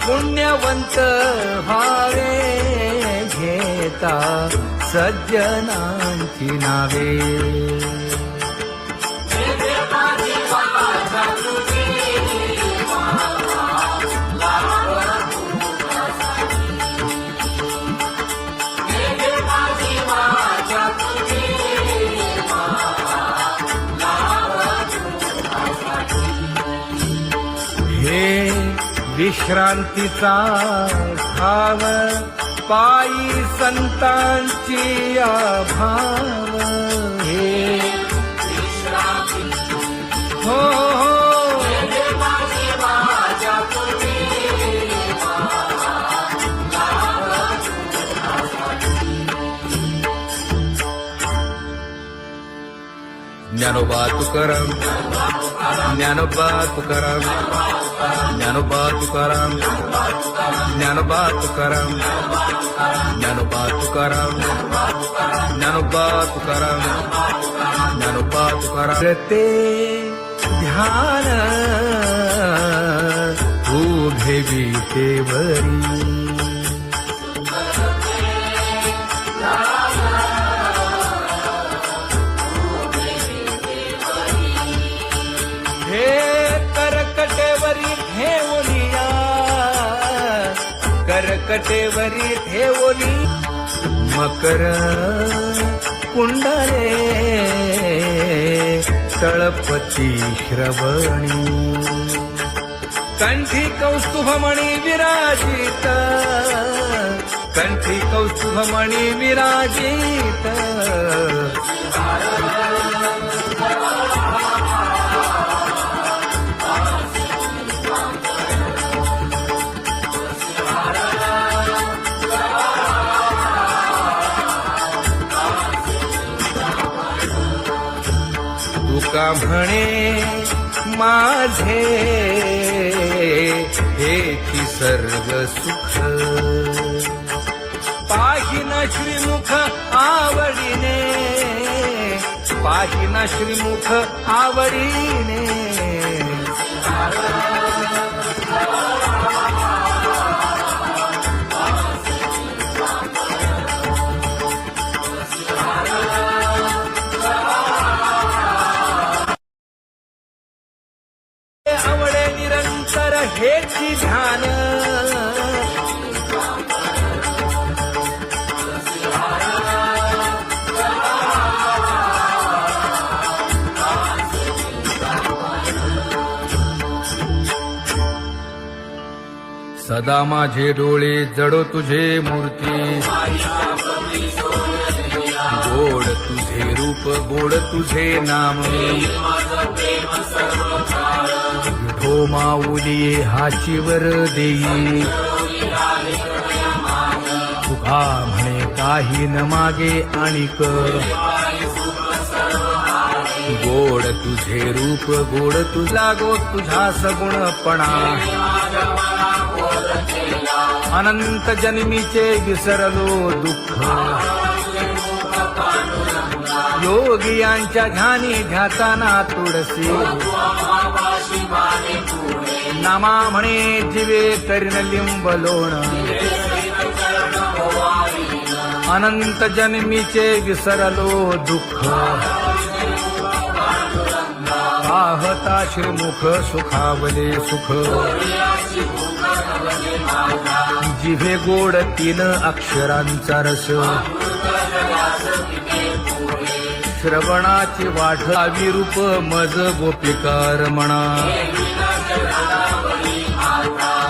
पुण्यवंत व्हावे घेता सज्जनांची नावे. हे विश्रांतीचा ठाव पायी संतांची अभाव. हे हो ज्ञानोबा तुकाराम, ज्ञानोबा तुकाराम, ज्ञानोबा तुकाराम, ज्ञानोबा तुकाराम, ज्ञानोबा तुकाराम, ज्ञानोबा तुकाराम, ज्ञानोबा तुकाराम. ते ध्यान उभे विटेवरी. हे करकटेवरी ठेवलिया, करकटेवरी ठेवली मकर कुंडले तळपती श्रवणी. कंठी कौस्तुभमणी विराजित, कंठी कौस्तुभमणी विराजित. तुका म्हणे माझे हेची सर्व सुख. पाहिना श्रीमुख आवडीने, पाहिना श्रीमुख आवडीने. आवडे निरंतर हेची ध्यान. सदा माझे डोळे जडो तुझे मूर्ती. गोड तुझे रूप, गोड तुझे नाम. विठो माऊली हाचीवर देई. तुका म्हणे काही न मागे आणिक. गोड तुझे रूप, गोड तुझा गो तुझा सगुणपणा. अनंत जन्मीचे विसरलो दुःख. योगियांच्या ध्यानी ध्याताना तुळसी. नामा म्हणे जीवे करीन लिंब लोण. अनंत जन्मीचे विसरलो दुःख. पाहता श्रीमुख सुखावले सुख. जिभे गोड 3 अक्षरांचा रस. श्रवणाची वाढ विरूप मज गोपिकार म्हणा.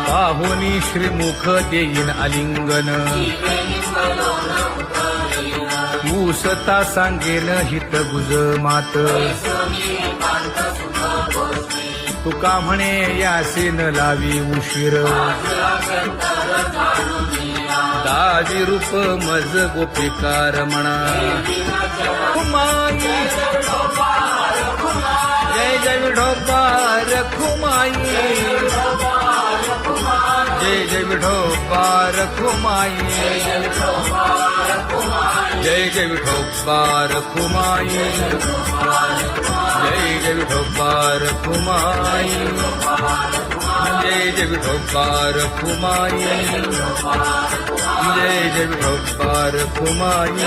पाहुनी श्रीमुख देईन आलिंगन. ऊसता सांगेन हित गुज मात. तुका म्हणे यासीन लावी उशीर. दाजी रूप मज गोपिकार म्हणा. जय जय विठोबा रखुमाई. जय जय विठोबा रखुमाई जय जय विठोबा रखुमाई जय जय विठोबा रखुमाई जय जय विठोबा रखुमाई जय जय विठोबा रखुमाई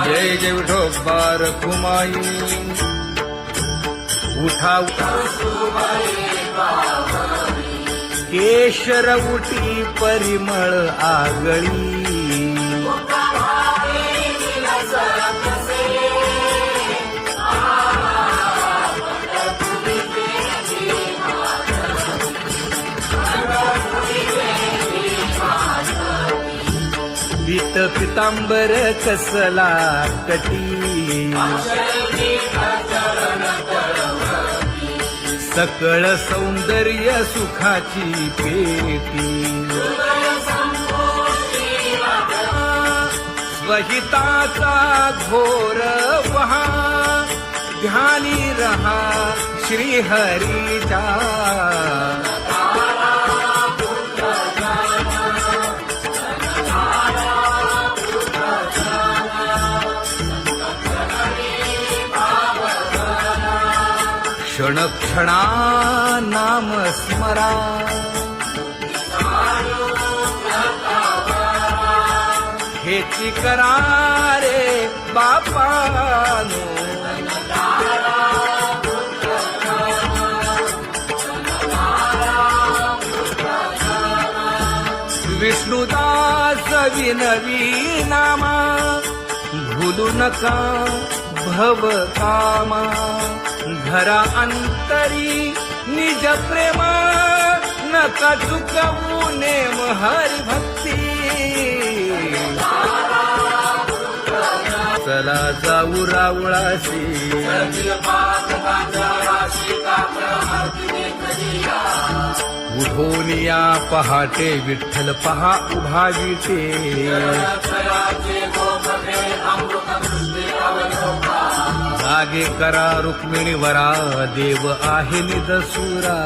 जय जय विठोबा रखुमाई उठा केशर उटी परिमळ आगळी पीत पितांबर कसला कटी सकळ सौंदर्य सुखाची पेटी स्वहिताचा घोर वहा ध्यानी रहा श्रीहरीचा क्षण क्षणा नाम स्मरा हेची करा रे बापानो विष्णुदास विनवी नामा भूलू नका भव कामा घरा अंतरी निज प्रेमा नका चुकवू नेम हरी भक्ती चला जाऊ रावळाशी उठोनिया पहाटे विठ्ठल पहा उभा विटे जागे करा रुक्मिणी वरा देव आहे निदसुरा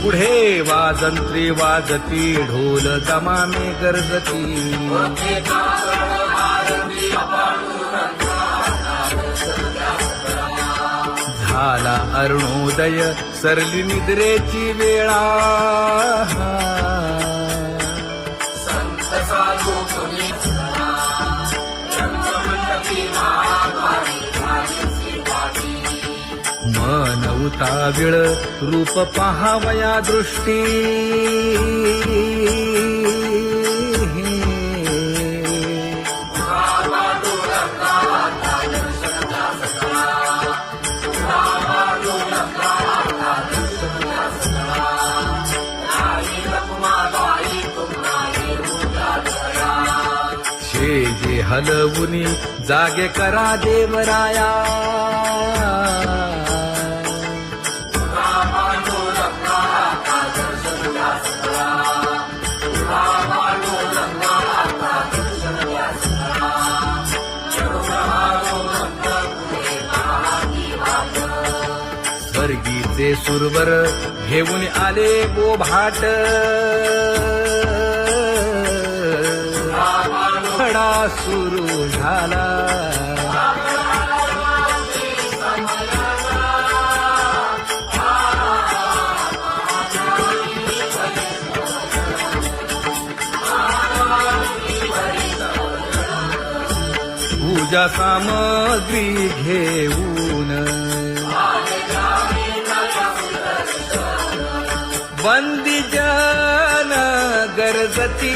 पुढे वाजंत्री वाजती ढोल दमामे गरजती झाला अरुणोदय सरली निद्रेची वेळा मन उताविळ रूप पहावया दृष्टी जे हलवुनी जागे करा देवराया स्वर्गीचे सुरवर घेऊन आले बोभाट खडा सुरू झाला पूजा सामग्री घेऊन वंदी जन गरजती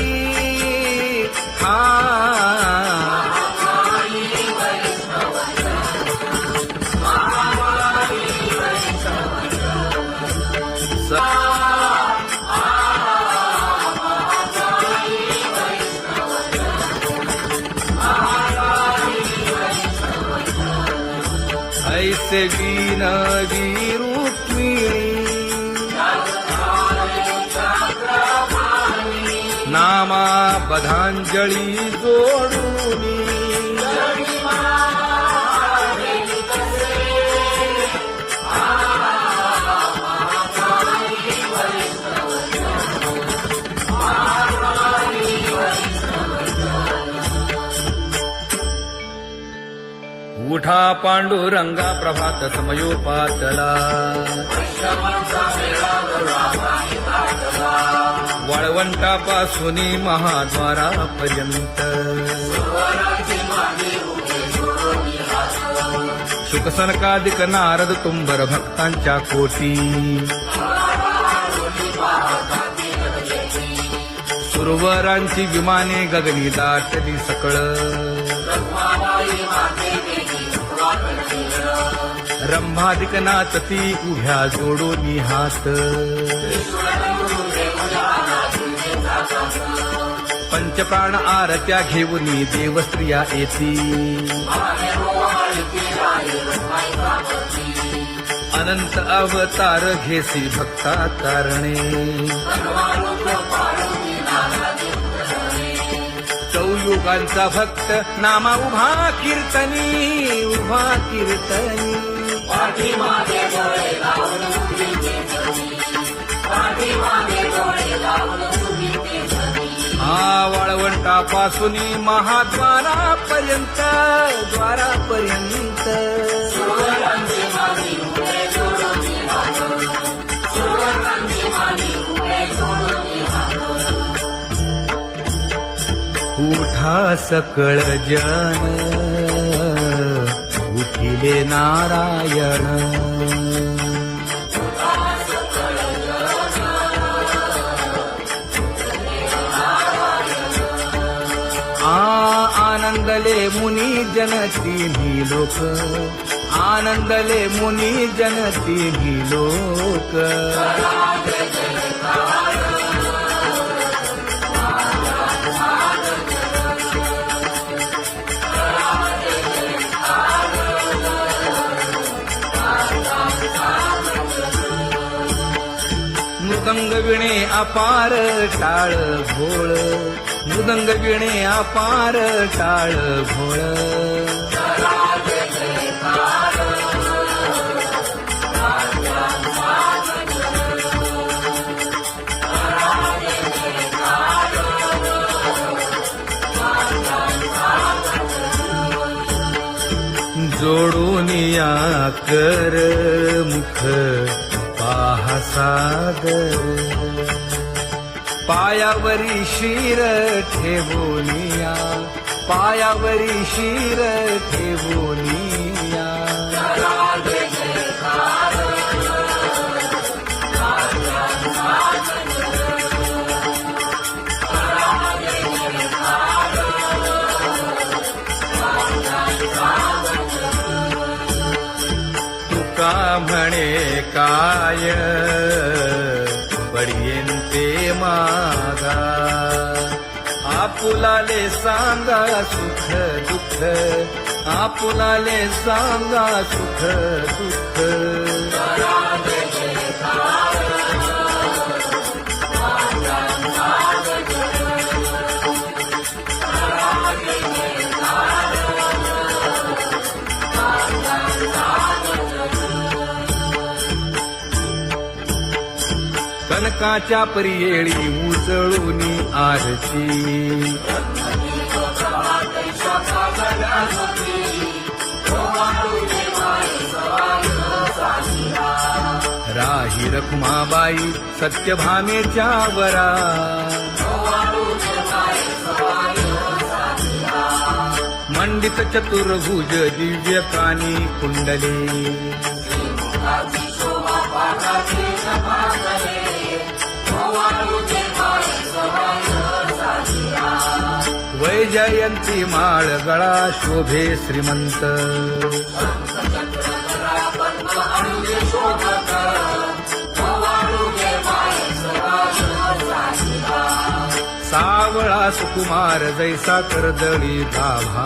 ऐसे विनवी रुक्मिणी नामा बधांजळी जोडूनी पांडुरंगा प्रभात समयोपातला वाळवंटापासून महाद्वारापर्यंत शुकसनकादिक नारद तुंबर भक्तांच्या कोटी सुरवरांची विमाने गगनी दाटली सकळ रंभादिक नाचती उभ्या जोडून हात पंचप्राण आरत्या घेऊन देवस्त्रिया येती अनंत अवतार घेसी भक्ता तारणे चौयुगांचा भक्त नामा उभा कीर्तनी वाळवंटापासून महाद्वारापर्यंत उठा सकळ जन उठिले नारायण आनंदले मुनी जन तिन्ही लोक आनंदले मुनी जन तिन्ही लोक मृदंग विणे अपार टाळ भोळ मृदंग विणे अपार टाळ भोळ जोडून या कर मुख पाहा सागर पायावरी शिर ठेवोनिया पायावरी शिर ठेवोनिया तुका म्हणे काय बडियेंते मागा आपुलाले सांगा सुख दुःख आपुलाले सांगा सुख दुःख कनकाच्या परियेळी उजळून आरती राही रखुमाबाई सत्यभामेच्या वरा मंडित चतुर्भुज दिव्य कानी कुंडले वैजयंती माळ गळा शोभे श्रीमंत सावळा सुकुमार जैसा करदळी गाभा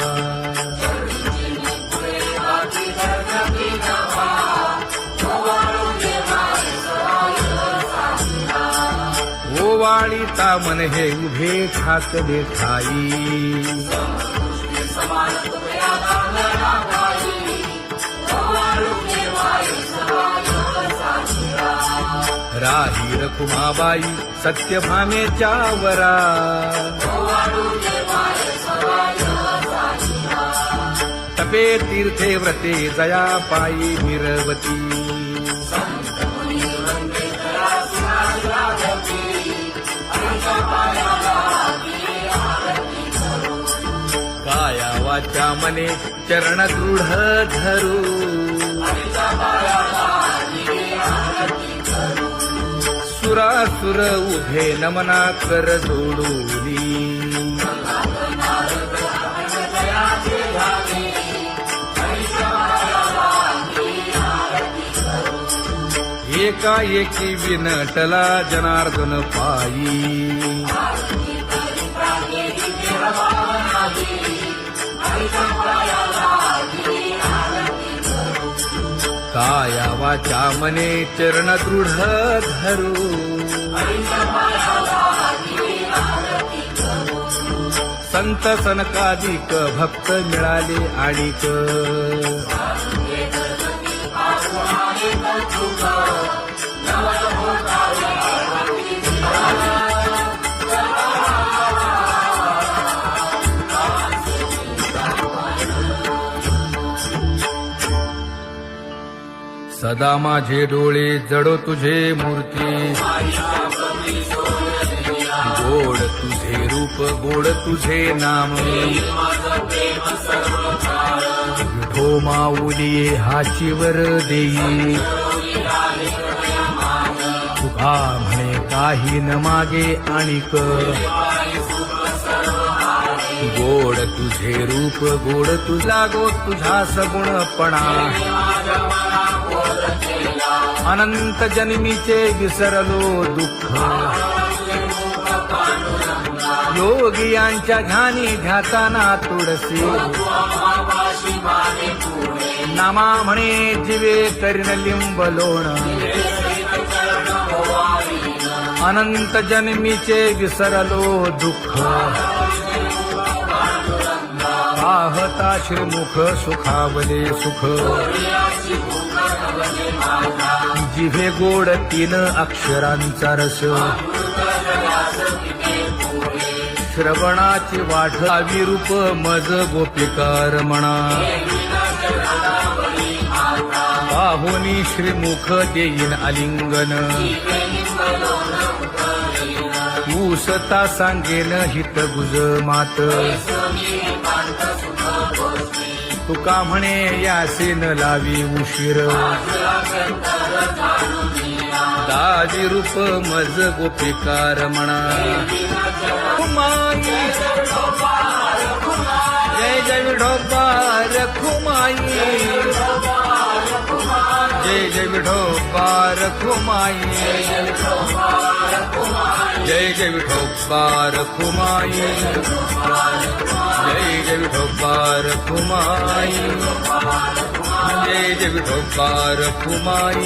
ओवाळी तामन हे उभे ठाकले ठाई राही रखुमाबाई सत्यभामेच्या वरा तपे तीर्थे व्रते जया पायी मिरवती काया वाचा मने चरण दृढ धरू सुरासुर उभे नमना कर जोडूनी एकाएकी विनटला जनार्दन पायी काया वाचा मने चरण दृढ धरू संत सनकादिक भक्त मिळाले आणिक सदा माझे डोळे जडो तुझे मूर्ती गोड तुझे रूप गोड तुझे नाम विठो माऊली हाचीवर देई तुका म्हणे काही न मागे आणिक गोड तुझे रूप गोड तुझा गो तुझा सगुणपणा अनंत जन्मीचे विसरलो दुःख योगियांच्या ध्यानी ध्याताना तुळसी नामा म्हणे जीवे करीन लिंबलोण अनंत जन्मीचे विसरलो दुःख पाहता श्रीमुख सुखावले सुख जिभे गोड 3 अक्षरांचा रस श्रवणाची वाढ विरूप मज गोपिकार म्हणा पाहुनी श्रीमुख देईन आलिंगन ऊसता सांगेन हित गुज मात तुका म्हणे यासेन लावी उशीर दाजी रूप मज गोपिकार म्हणा जय जय विठोबा रखुमाई जय जय विठोबा रखुमाई जय जय विठोबा रखुमाई जय जय विठोबा रखुमाई जय जय विठोबा रखुमाई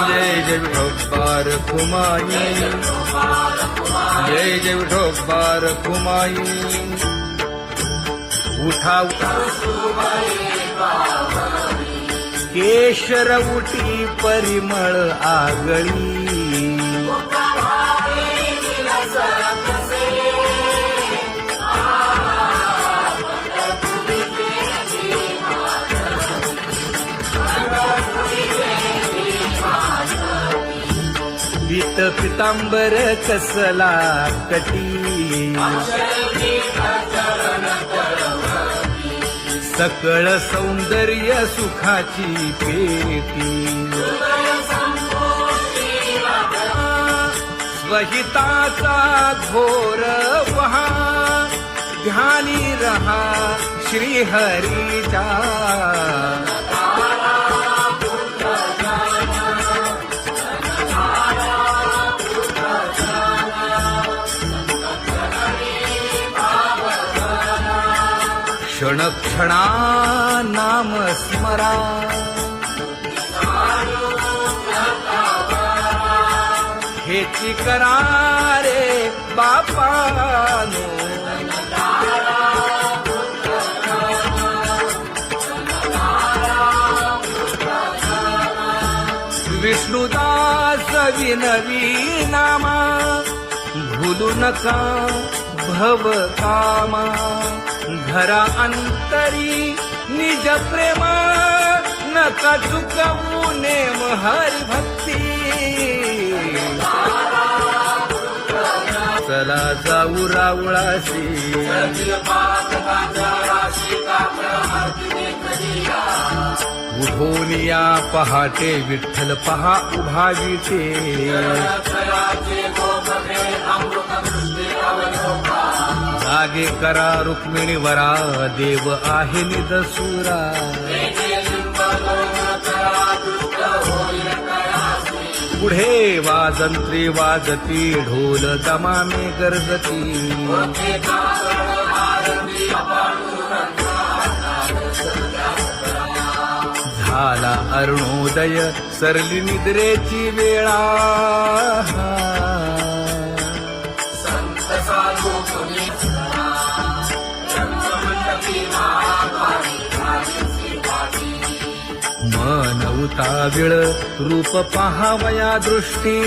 जय जय विठोबा रखुमाई जय जय विठोबा रखुमाई उठा केशर उठी परिमळ आगळी पीत पितांबर कसला कटी सकळ सौंदर्य सुखाची पेटी स्वहिताचा घोर वहा ध्यानी रहा श्रीहरीचा क्षण क्षणा नाम स्मरा हेची करा रे बापानो विष्णुदास विनवी नामा भूलू नका भव कामा धरा अंतरी निज प्रेमा नका चुकवू नेम हरी भक्ती चला जाऊ रावळाशी उठोनिया पहाटे विठ्ठल पहा उभा विटे जागे करा रुक्मिणी वरा देव आहे निदसुरा पुढे वाजंत्री वाजती ढोल दमामे गरजती झाला अरुणोदय सरली निद्रेची वेळा मन उताविळ रूप पहावया दृष्टी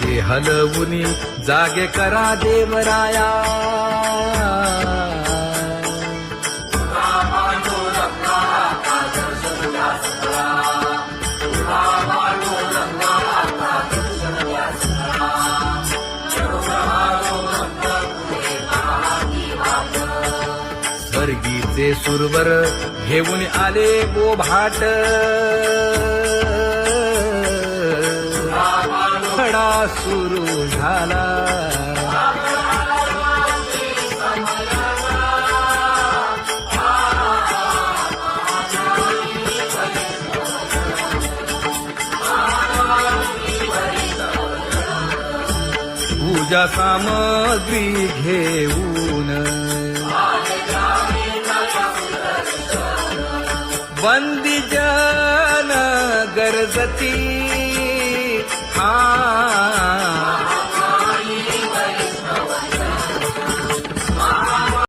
जे हलवुनी जागे करा देवराया स्वर्गीचे सुरवर घेऊन आले गोभाट खडा सुरू झाला पूजा सामग्री घेऊन वंदी जन गरजती हा